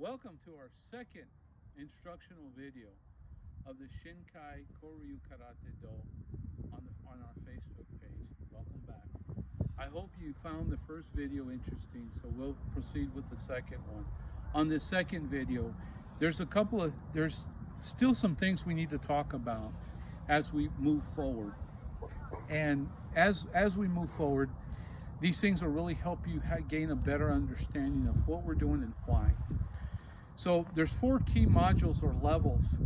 Welcome to our second instructional video of the Shin Koryu Karate Do on our Facebook page. Welcome back. I hope you found the first video interesting, so we'll proceed with the second one. On this second video, there's still some things we need to talk about as we move forward. And as we move forward, these things will really help you gain a better understanding of what we're doing and why. So there's 4 key modules or levels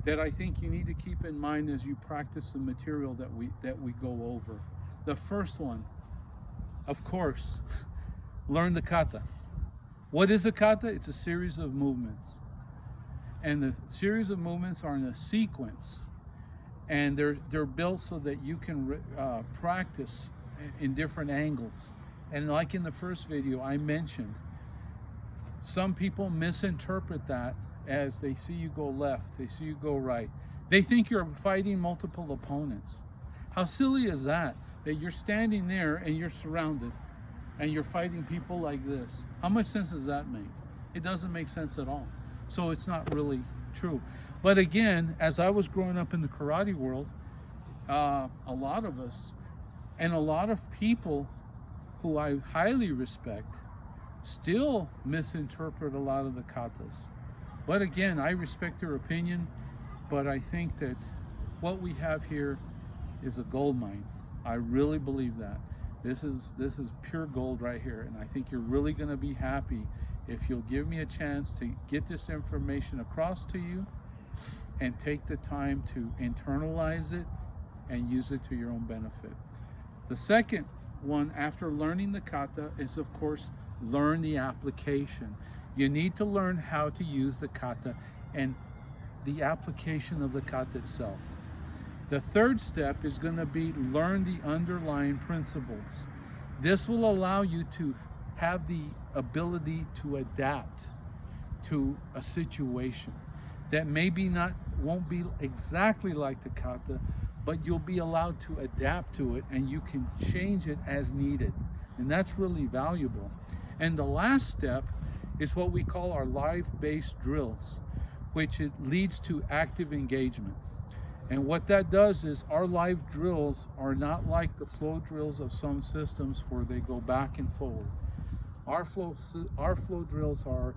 that I think you need to keep in mind as you practice the material that we go over. The first one, of course, learn the kata. What is a kata? It's a series of movements. And the series of movements are in a sequence. And they're built so that you can practice in different angles. And like in the first video I mentioned, some people misinterpret that as they see you go left, they see you go right. They think you're fighting multiple opponents. How silly is that? That you're standing there and you're surrounded and you're fighting people like this. How much sense does that make? It doesn't make sense at all. So it's not really true. But again, as I was growing up in the karate world, a lot of us and a lot of people who I highly respect still misinterpret a lot of the katas. But again, I respect their opinion, but I think that what we have here is a gold mine. I really believe that. This is pure gold right here, and I think you're really going to be happy if you'll give me a chance to get this information across to you and take the time to internalize it and use it to your own benefit. The second one, after learning the kata, is of course learn the application. You need to learn how to use the kata and the application of the kata itself. The third step is going to be learn the underlying principles. This will allow you to have the ability to adapt to a situation that won't be exactly like the kata, but you'll be allowed to adapt to it and you can change it as needed. And that's really valuable. And the last step is what we call our live-based drills, which it leads to active engagement. And what that does is our live drills are not like the flow drills of some systems where they go back and forward. Our flow drills are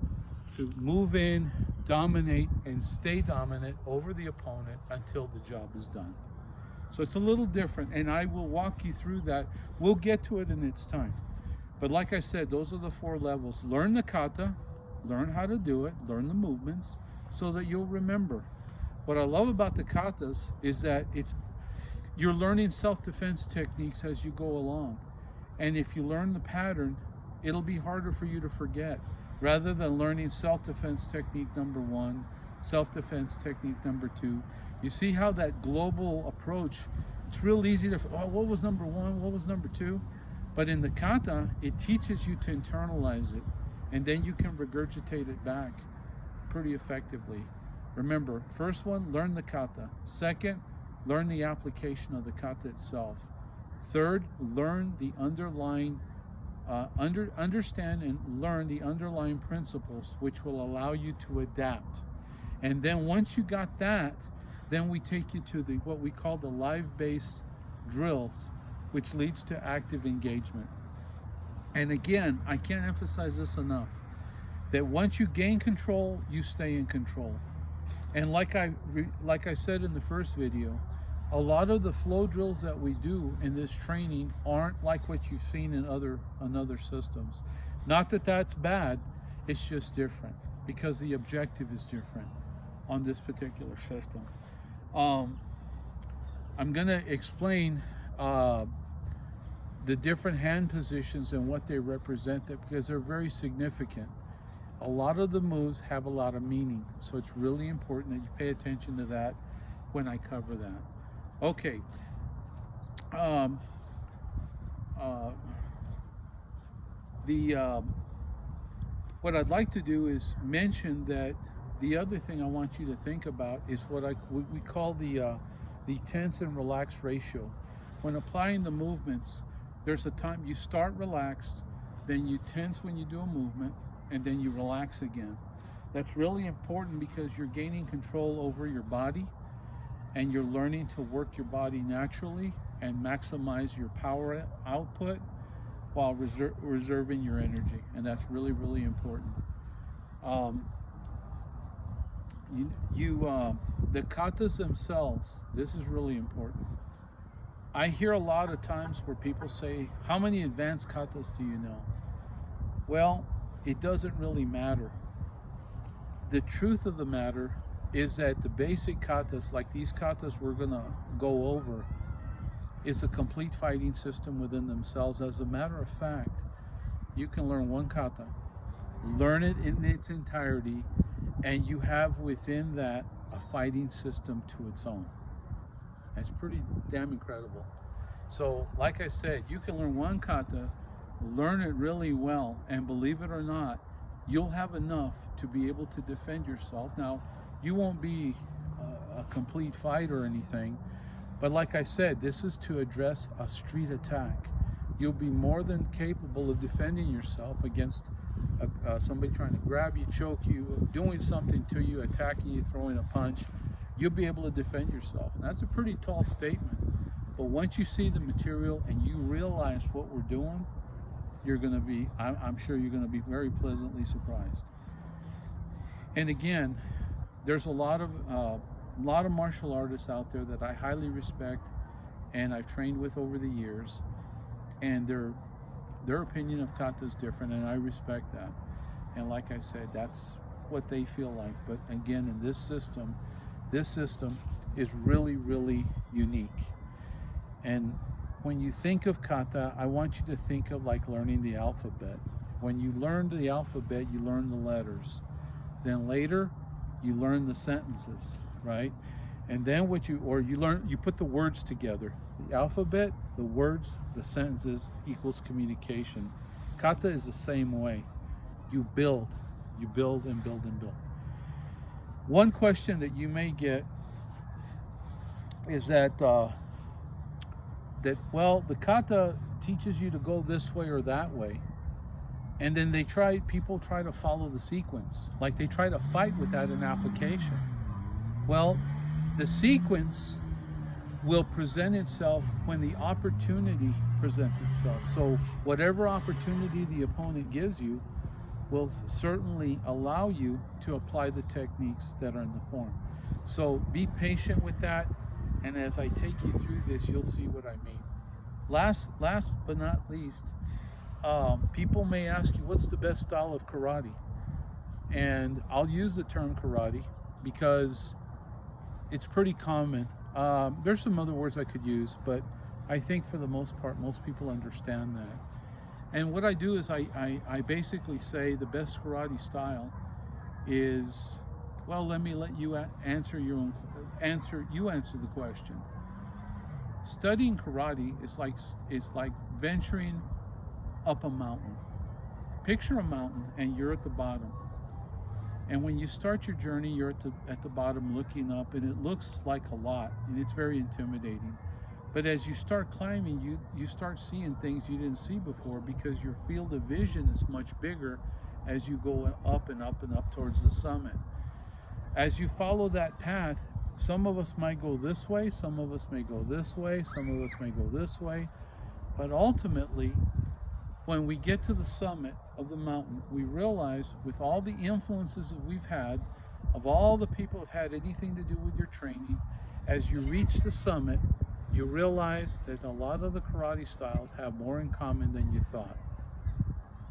to move in, dominate, and stay dominant over the opponent until the job is done. So it's a little different, and I will walk you through that. We'll get to it in its time. But like I said, those are the 4 levels. Learn the kata, learn how to do it, learn the movements, so that you'll remember. What I love about the katas is that you're learning self-defense techniques as you go along. And if you learn the pattern, it'll be harder for you to forget. Rather than learning self-defense technique number 1, self-defense technique number 2, you see how that global approach, it's real easy to, what was number 1, what was number 2? But in the kata, it teaches you to internalize it, and then you can regurgitate it back pretty effectively. Remember, first one, learn the kata. Second, learn the application of the kata itself. Third, learn the underlying, understand and learn the underlying principles, which will allow you to adapt. And then once you got that, then we take you to what we call the live-based drills, which leads to active engagement. And again, I can't emphasize this enough, that once you gain control, you stay in control. And like I said in the first video, a lot of the flow drills that we do in this training aren't like what you've seen in other systems. Not that that's bad, it's just different because the objective is different on this particular system. I'm going to explain the different hand positions and what they represent because they're very significant. A lot of the moves have a lot of meaning, so it's really important that you pay attention to that when I cover that. Okay. What I'd like to do is mention that the other thing I want you to think about is what we call the tense and relaxed ratio. When applying the movements, there's a time you start relaxed, then you tense when you do a movement, and then you relax again. That's really important because you're gaining control over your body and you're learning to work your body naturally and maximize your power output while reserving your energy. And that's really, really important. The katas themselves, this is really important. I hear a lot of times where people say, how many advanced katas do you know? Well, it doesn't really matter. The truth of the matter is that the basic katas, like these katas we're going to go over, is a complete fighting system within themselves. As a matter of fact, you can learn one kata, learn it in its entirety, and you have within that a fighting system to its own. That's pretty damn incredible. So, like I said, you can learn one kata, learn it really well, and believe it or not, you'll have enough to be able to defend yourself. Now, you won't be a complete fight or anything, but like I said, this is to address a street attack. You'll be more than capable of defending yourself against somebody trying to grab you, choke you, doing something to you, attacking you, throwing a punch. You'll be able to defend yourself. And that's a pretty tall statement. But once you see the material and you realize what we're doing, you're going to be, I'm sure you're going to be very pleasantly surprised. And again, there's a lot of martial artists out there that I highly respect and I've trained with over the years, and their opinion of kata is different, and I respect that. And like I said, that's what they feel like. But again, in this system is really, really unique. And when you think of kata, I want you to think of like learning the alphabet. When you learn the alphabet, you learn the letters. Then later, you learn the sentences, right? And then you put the words together. The alphabet, the words, the sentences equals communication. Kata is the same way. You build and build and build. One question that you may get is that the kata teaches you to go this way or that way, and then people try to follow the sequence, like they try to fight without an application. Well, the sequence will present itself when the opportunity presents itself. So whatever opportunity the opponent gives you will certainly allow you to apply the techniques that are in the form. So be patient with that, and as I take you through this, you'll see what I mean. Last but not least, people may ask you, what's the best style of karate? And I'll use the term karate because it's pretty common. There's some other words I could use, but I think for the most part, most people understand that. And what I do is I basically say the best karate style is, well, let me let you answer the question. Studying karate is like venturing up a mountain. Picture a mountain and you're at the bottom. And when you start your journey, you're at the bottom looking up, and it looks like a lot, and it's very intimidating. But as you start climbing, you start seeing things you didn't see before, because your field of vision is much bigger as you go up and up and up towards the summit. As you follow that path, some of us might go this way, some of us may go this way, some of us may go this way. But ultimately, when we get to the summit of the mountain, we realize with all the influences that we've had, of all the people who've had anything to do with your training, as you reach the summit, you realize that a lot of the karate styles have more in common than you thought.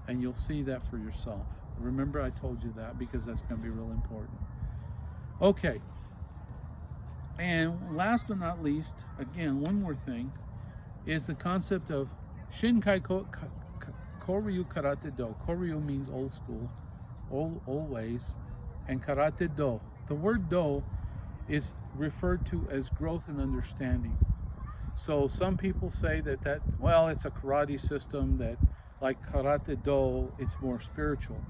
And you'll see that for yourself. Remember, I told you that because that's going to be real important. Okay. And last but not least, again, one more thing, is the concept of Shin Koryu Karate Do. Koryu means old school, old ways, and Karate Do. The word Do is referred to as growth and understanding. So some people say that it's a karate system that, like Karate Do, it's more spiritual.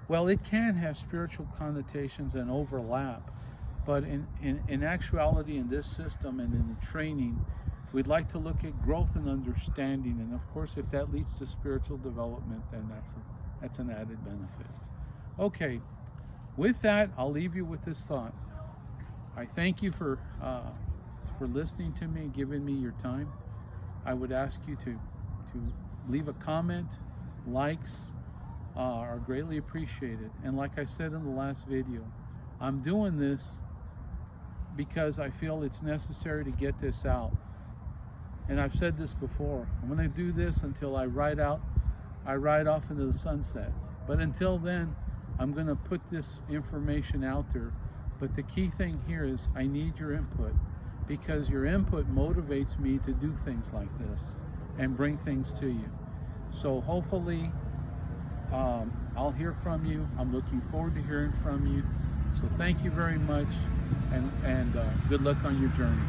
Well, it can have spiritual connotations and overlap, but in actuality, in this system and in the training, we'd like to look at growth and understanding, and of course, if that leads to spiritual development, then that's an added benefit. Okay, with that, I'll leave you with this thought. I thank you for listening to me and giving me your time. I would ask you to leave a comment. Likes are greatly appreciated. And like I said in the last video, I'm doing this because I feel it's necessary to get this out. And I've said this before, I'm going to do this until I ride off into the sunset. But until then, I'm going to put this information out there. But the key thing here is I need your input, because your input motivates me to do things like this and bring things to you. So hopefully I'll hear from you. I'm looking forward to hearing from you. So thank you very much, and good luck on your journey.